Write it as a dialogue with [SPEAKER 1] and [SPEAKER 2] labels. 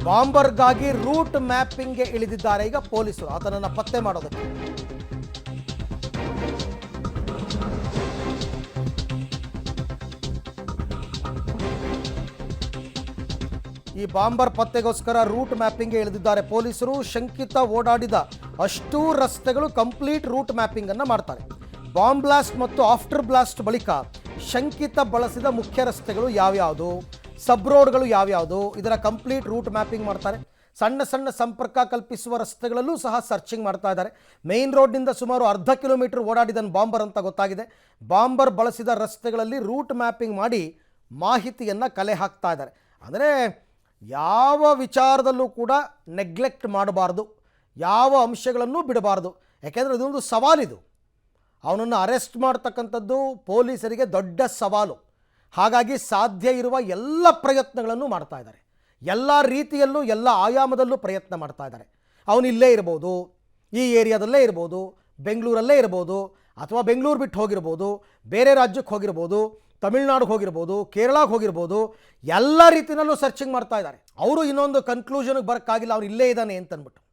[SPEAKER 1] ಬಾಂಬರ್ಗಾಗಿ root ಮ್ಯಾಪಿಂಗ್ಗೆ ಇಳಿದಿದ್ದಾರೆ ಈಗ ಪೊಲೀಸರು ಆತನನ್ನು ಪತ್ತೆ ಮಾಡೋದಕ್ಕೆ. ಈ ಬಾಂಬರ್ ಪತ್ತೆಗೋಸ್ಕರ ರೂಟ್ ಮ್ಯಾಪಿಂಗ್ಗೆ ಇಳಿದಿದ್ದಾರೆ ಪೊಲೀಸರು. ಶಂಕಿತ ಓಡಾಡಿದ ಅಷ್ಟೂ ರಸ್ತೆಗಳು ಕಂಪ್ಲೀಟ್ ರೂಟ್ ಮ್ಯಾಪಿಂಗ್ ಅನ್ನು ಮಾಡ್ತಾರೆ. ಬಾಂಬ್ ಬ್ಲಾಸ್ಟ್ ಮತ್ತು ಆಫ್ಟರ್ ಬ್ಲಾಸ್ಟ್ ಬಳಿಕ ಶಂಕಿತ ಬಳಸಿದ ಮುಖ್ಯ ರಸ್ತೆಗಳು ಯಾವ್ಯಾವುದು, ಸಬ್ ರೋಡ್ಗಳು ಯಾವ್ಯಾವುದು, ಇದರ ಕಂಪ್ಲೀಟ್ ರೂಟ್ ಮ್ಯಾಪಿಂಗ್ ಮಾಡ್ತಾರೆ. ಸಣ್ಣ ಸಣ್ಣ ಸಂಪರ್ಕ ಕಲ್ಪಿಸುವ ರಸ್ತೆಗಳಲ್ಲೂ ಸಹ ಸರ್ಚಿಂಗ್ ಮಾಡ್ತಾ ಇದ್ದಾರೆ. ಮೇನ್ ರೋಡ್ನಿಂದ ಸುಮಾರು ಅರ್ಧ ಕಿಲೋಮೀಟರ್ ಓಡಾಡಿದನು ಬಾಂಬರ್ ಅಂತ ಗೊತ್ತಾಗಿದೆ. ಬಾಂಬರ್ ಬಳಸಿದ ರಸ್ತೆಗಳಲ್ಲಿ ರೂಟ್ ಮ್ಯಾಪಿಂಗ್ ಮಾಡಿ ಮಾಹಿತಿಯನ್ನು ಕಲೆ ಹಾಕ್ತಾ ಇದ್ದಾರೆ. ಅಂದರೆ ಯಾವ ವಿಚಾರದಲ್ಲೂ ಕೂಡ ನೆಗ್ಲೆಕ್ಟ್ ಮಾಡಬಾರ್ದು, ಯಾವ ಅಂಶಗಳನ್ನು ಬಿಡಬಾರ್ದು. ಯಾಕೆಂದರೆ ಇದೊಂದು ಸವಾಲಿದು. ಅವನನ್ನು ಅರೆಸ್ಟ್ ಮಾಡ್ತಕ್ಕಂಥದ್ದು ಪೊಲೀಸರಿಗೆ ದೊಡ್ಡ ಸವಾಲು. ಹಾಗಾಗಿ ಸಾಧ್ಯ ಇರುವ ಎಲ್ಲ ಪ್ರಯತ್ನಗಳನ್ನು ಮಾಡ್ತಾ ಇದ್ದಾರೆ. ಎಲ್ಲ ರೀತಿಯಲ್ಲೂ ಎಲ್ಲ ಆಯಾಮದಲ್ಲೂ ಪ್ರಯತ್ನ ಮಾಡ್ತಾ ಇದ್ದಾರೆ. ಅವನು ಇಲ್ಲೇ ಇರ್ಬೋದು, ಈ ಏರಿಯಾದಲ್ಲೇ ಇರ್ಬೋದು, ಬೆಂಗಳೂರಲ್ಲೇ ಇರ್ಬೋದು, ಅಥವಾ ಬೆಂಗಳೂರು ಬಿಟ್ಟು ಹೋಗಿರ್ಬೋದು, ಬೇರೆ ರಾಜ್ಯಕ್ಕೆ ಹೋಗಿರ್ಬೋದು, ತಮಿಳ್ನಾಡಿಗೆ ಹೋಗಿರ್ಬೋದು, ಕೇರಳಕ್ಕೆ ಹೋಗಿರ್ಬೋದು, ಎಲ್ಲ ರೀತಿಯಲ್ಲೂ ಸರ್ಚಿಂಗ್ ಮಾಡ್ತಾ ಇದ್ದಾರೆ. ಅವರು ಇನ್ನೊಂದು ಕನ್ಕ್ಲೂಷನ್ಗೆ ಬರೋಕ್ಕಾಗಿಲ್ಲ, ಅವ್ರು ಇಲ್ಲೇ ಇದ್ದಾನೆ ಅಂತಂದ್ಬಿಟ್ಟು.